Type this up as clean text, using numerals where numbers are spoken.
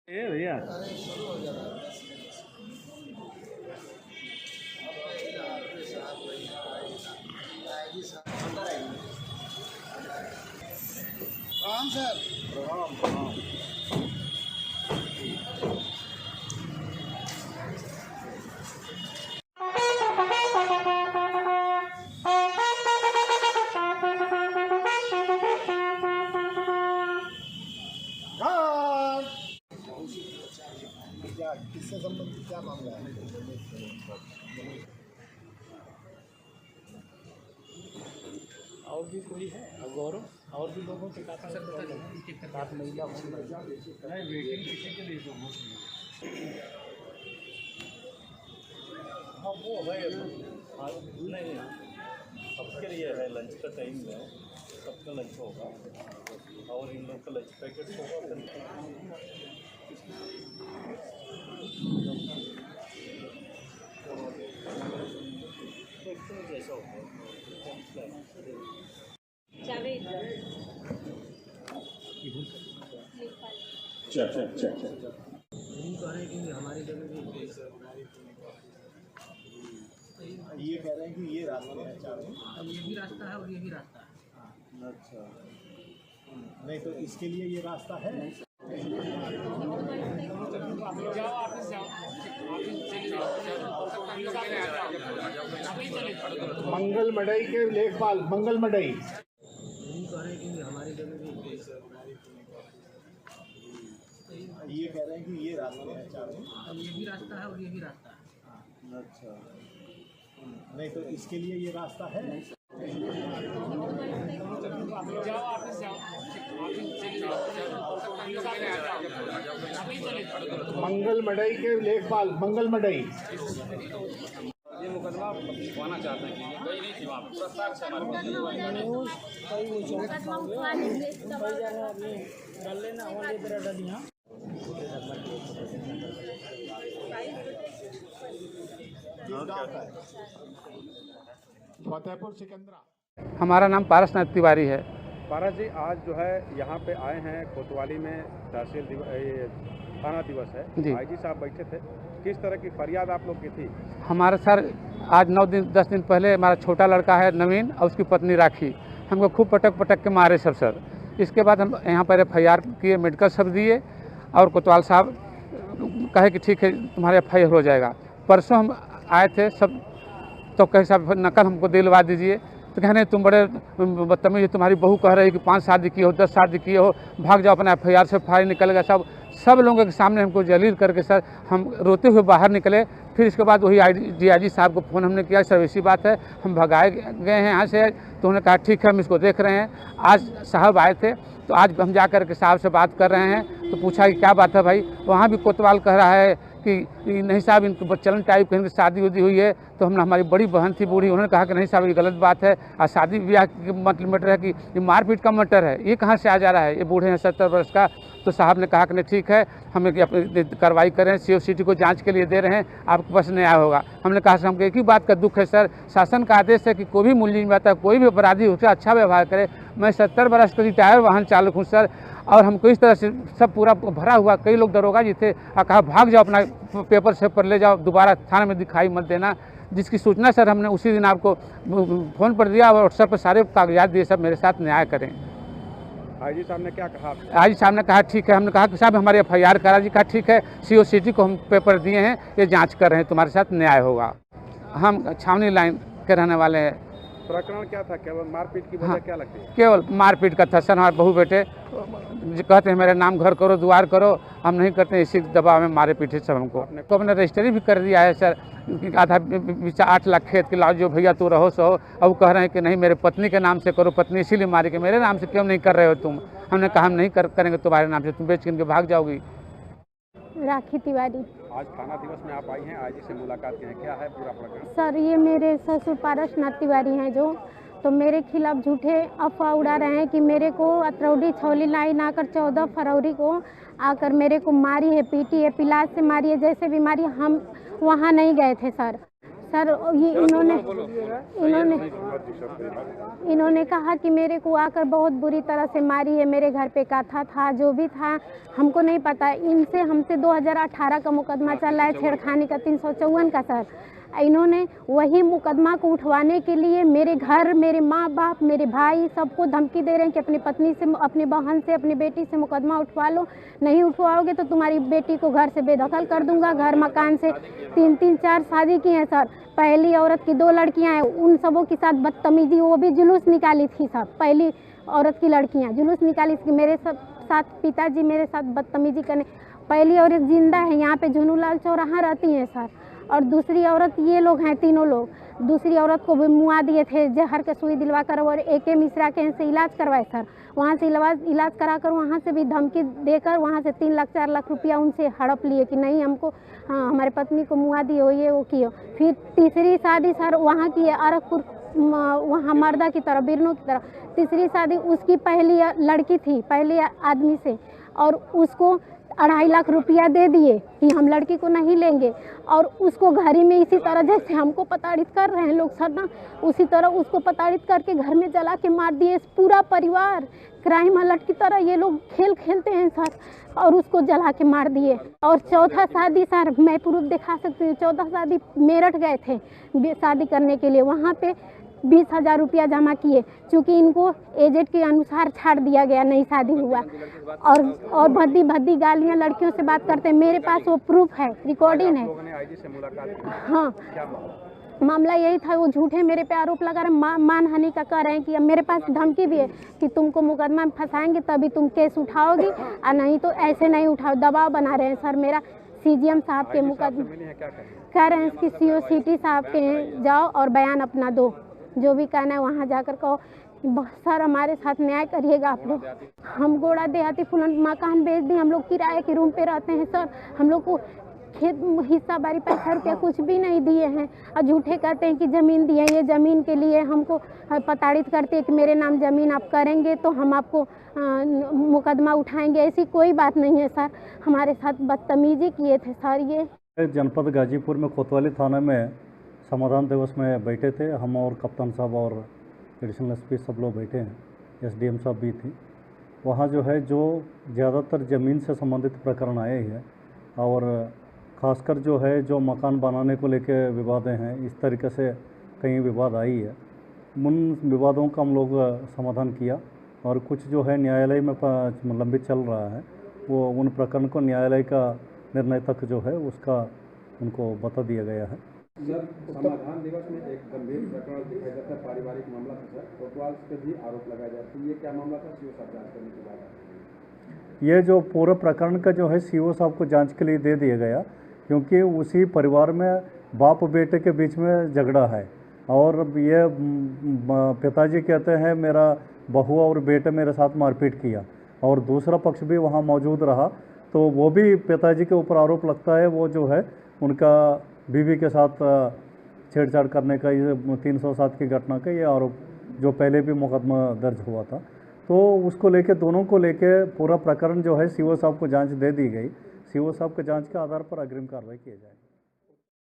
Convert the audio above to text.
ए भैया प्रणाम सर। प्रणाम प्रणाम। क्या किससे संबंधित क्या मामला है? और भी कोई है गौरव और भी लोगों से कहा सात महिला नहीं वेटिंग किसी के लिए तो हाँ वो है नहीं सबके लिए है लंच का टाइम है सबका लंच होगा और इन लोग का लंच पैकेट होगा जैसा होगा ये कह रहे हैं कि ये रास्ते हैं चारों। अब ये भी रास्ता है और ये भी रास्ता है। अच्छा नहीं तो इसके लिए ये रास्ता है। मंगल मडई के लेखपाल मंगल मडई ये कह रहे हैं कि ये रास्ते हैं चारों। अब ये भी रास्ता है और ये भी रास्ता है। अच्छा नहीं तो इसके लिए ये रास्ता है। मंगल मडई के लेखपाल मंगल मडई ये मुकदमा उठवाना चाहते हैं कि गई नहीं थी वहाँ पे प्रस्ताव से हमारे फतेहपुर सिकंदरा। हमारा नाम पारसनाथ तिवारी है। पारस जी आज जो है यहाँ पे आए हैं कोतवाली में तहसील थाना दिवस है जी। आईजी साहब बैठे थे किस तरह की फरियाद आप लोग की थी? हमारा सर आज 10 दिन पहले हमारा छोटा लड़का है नवीन और उसकी पत्नी राखी हमको खूब पटक के मारे सब सर। इसके बाद हम यहाँ पर FIR किए, मेडिकल सब दिए और कोतवाल साहब कहे कि ठीक है तुम्हारे FIR हो जाएगा। परसों हम आए थे सब तो कहे साहब नकल हमको दिलवा दीजिए तो कहने तुम बड़े बदतमीज, तुम्हारी बहू कह रही है कि 5 शादी की हो 10 शादी किए हो, भाग जाओ अपना FIR से फाइल निकलेगा। सब लोगों के सामने हमको जलील करके सर हम रोते हुए बाहर निकले। फिर इसके बाद वही DIG साहब को फ़ोन हमने किया, सर ऐसी बात है हम भगाए गए हैं यहाँ से। तो उन्होंने कहा ठीक है हम इसको देख रहे हैं। आज साहब आए थे तो आज हम जा कर के साहब से बात कर रहे हैं तो पूछा कि क्या बात है भाई। वहाँ भी कोतवाल कह रहा है कि नहीं साहब इनको बच्चन टाइप कहीं शादी उदी हुई है। तो हमने हमारी बड़ी बहन थी बूढ़ी, उन्होंने कहा कि नहीं साहब ये गलत बात है और शादी ब्याह की मैटर है कि ये मारपीट का मैटर है, ये कहाँ से आ जा रहा है, ये बूढ़े हैं 70 वर्ष का। तो साहब ने कहा कि नहीं ठीक है हमें कार्रवाई करें, COCT को जांच के लिए दे रहे हैं, आपके पास न्याय होगा। हमने कहा सर हमको एक ही बात का दुख है सर, शासन का आदेश है कि कोई भी मुलजिम रहता है, कोई भी अपराधी उससे अच्छा व्यवहार करे। मैं 70 वर्ष का रिटायर वाहन चालक हूँ सर और हमको इस तरह से सब पूरा भरा हुआ। कई लोग दरोगा जी थे और कहा भाग जाओ अपना पेपर से पर ले जाओ, दोबारा थाने में दिखाई मत देना। जिसकी सूचना सर हमने उसी दिन आपको फ़ोन पर दिया और व्हाट्सएप पर सारे कागजात दिए, सब मेरे साथ न्याय करें। आईजी साहब ने क्या कहा? आईजी साहब ने कहा ठीक है। हमने कहा कि साहब हमारे FIR करा जी। कहा ठीक है COCT को हम पेपर दिए हैं, ये जांच कर रहे हैं, तुम्हारे साथ न्याय होगा। हम छावनी लाइन के रहने वाले हैं। प्रकरण क्या था? केवल मारपीट की वजह हाँ, क्या लगती है? केवल मारपीट का था सर। हमारे बहू बेटे कहते हैं मेरे नाम घर करो द्वार करो, हम नहीं करते, इसी दबाव में मारे पीटे सब हमको। तो हमने रजिस्ट्री भी कर दिया है सर, आधा 8 लाख खेत के लाओ जो भैया तू रहो सो। अब कह रहे हैं कि नहीं मेरे पत्नी के नाम से करो, पत्नी इसीलिए मारी के मेरे नाम से क्यों नहीं कर रहे हो तुम। हमने कहा हम नहीं करेंगे तुम्हारे नाम से, तुम बेच के भाग जाओगी। राखी तिवारी। आज थाना दिवस में आप आई हैं, आईजी से मुलाकात की है, क्या है पूरा प्रकरण? सर ये मेरे ससुर पारसनाथ तिवारी हैं जो, तो मेरे खिलाफ झूठे अफवाह उड़ा रहे हैं कि मेरे को अतरौली छौली लाइन आकर 14 फरवरी को आकर मेरे को मारी है, पीटी है, पिलास से मारी है, जैसे भी मारी। हम वहाँ नहीं गए थे सर। सर ये इन्होंने कहा कि मेरे को आकर बहुत बुरी तरह से मारी है, मेरे घर पे काथा था, जो भी था हमको नहीं पता। इनसे हमसे 2018 का मुकदमा चल रहा है, छेड़खानी का 354 का सर। इन्होंने वही मुकदमा को उठवाने के लिए मेरे घर, मेरे माँ बाप, मेरे भाई सबको धमकी दे रहे हैं कि अपनी पत्नी से, अपनी बहन से, अपनी बेटी से मुकदमा उठवा लो, नहीं उठवाओगे तो तुम्हारी बेटी को घर से बेदखल कर दूंगा। घर मकान से 3-4 शादी की हैं सर। पहली औरत की 2 लड़कियां हैं, उन सबों के साथ बदतमीजी, वो भी जुलूस निकाली थी सर। पहली औरत की लड़कियां जुलूस निकाली थी, मेरे साथ पिताजी मेरे साथ बदतमीजी करने। पहली औरत जिंदा है, यहाँ पे झुनूलाल चौराहा रहती हैं सर। और दूसरी औरत ये लोग हैं, तीनों लोग। दूसरी औरत को भी मुआ दिए थे, जहर के सुई दिलवा कर, और AK मिश्रा के से इलाज करवाए सर। वहाँ से इलाज कराकर वहाँ से भी धमकी देकर वहाँ से 3 लाख 4 लाख रुपया उनसे हड़प लिए कि नहीं हमको, हाँ हमारे पत्नी को मुआ दिए हो, ये वो किए। फिर तीसरी शादी सर वहाँ की है अरखपुर, वहाँ मर्दा की तरफ, बिरनों की तरफ। तीसरी शादी उसकी पहली लड़की थी, पहले आदमी से, और उसको 2.5 लाख रुपया दे दिए कि हम लड़की को नहीं लेंगे। और उसको घर ही में इसी तरह जैसे हमको प्रताड़ित कर रहे हैं लोग सर ना, उसी तरह उसको प्रताड़ित करके घर में जला के मार दिए। पूरा परिवार क्राइम अलर्ट की तरह ये लोग खेल खेलते हैं सर, और उसको जला के मार दिए। और चौथा शादी सर मैं प्रूफ दिखा सकती हूँ, 14 शादी मेरठ गए थे शादी करने के लिए, वहाँ पे 20,000 रुपया जमा किए। चूँकि इनको एजेड के अनुसार छाड़ दिया गया, नहीं शादी हुआ। और भद्दी गालियाँ लड़कियों से बात करते हैं, मेरे पास वो प्रूफ है, रिकॉर्डिंग है। हाँ, मामला यही था, वो झूठे मेरे पे आरोप लगा रहे, मानहानि का कर रहे हैं कि मेरे पास धमकी भी है कि तुमको मुकदमा में फंसाएंगे तभी तुम केस उठाओगी, और नहीं तो ऐसे नहीं उठाओ। दबाव बना रहे हैं सर मेरा। CGM साहब के मुकदमे कह रहे हैं कि CO सिटी साहब के जाओ और बयान अपना दो, जो भी कहना है वहाँ जाकर कहो। सर हमारे साथ न्याय करिएगा आप लोग। हम गोड़ा देहाती फुलन मकान बेच दिए, हम लोग किराए के रूम पे रहते हैं सर। हम लोग को खेत हिस्सा बारी पैसा रुपया कुछ भी नहीं दिए हैं, और झूठे कहते हैं कि ज़मीन दिए। ये ज़मीन के लिए हमको प्रताड़ित करते हैं कि मेरे नाम ज़मीन आप करेंगे तो हम आपको मुकदमा उठाएंगे। ऐसी कोई बात नहीं है सर, हमारे साथ बदतमीजी किए थे सर। ये जनपद गाजीपुर में कोतवाली थाना में समाधान दिवस में बैठे थे हम, और कप्तान साहब और एडिशनल SP सब लोग बैठे हैं, SDM साहब भी थी। वहाँ जो है जो ज़्यादातर ज़मीन से संबंधित प्रकरण आए हैं, और ख़ासकर जो है जो मकान बनाने को लेकर विवादें हैं, इस तरीके से कई विवाद आई है। उन विवादों का हम लोग समाधान किया, और कुछ जो है न्यायालय में लंबित चल रहा है, वो उन प्रकरण को न्यायालय का निर्णय तक जो है उसका उनको बता दिया गया है। सर, समाधान दिवस में एक गंभीर प्रकरण दिखाई देता है, पारिवारिक मामला था सर, कोतवाल पे भी आरोप लगाए जाते हैं। ये क्या मामला था, CO साहब जांच करने के बाद? ये जो पूरे प्रकरण का जो है CO साहब को जांच के लिए दे दिया गया, क्योंकि उसी परिवार में बाप बेटे के बीच में झगड़ा है, और ये पिताजी कहते हैं मेरा बहू और बेटे मेरे साथ मारपीट किया, और दूसरा पक्ष भी वहाँ मौजूद रहा, तो वो भी पिताजी के ऊपर आरोप लगता है, वो जो है उनका बीवी के साथ छेड़छाड़ करने का, ये 307 की घटना का ये आरोप जो पहले भी मुकदमा दर्ज हुआ था। तो उसको लेके, दोनों को लेके पूरा प्रकरण जो है CO साहब को जांच दे दी गई। CO साहब के जांच के आधार पर अग्रिम कार्रवाई की जाए।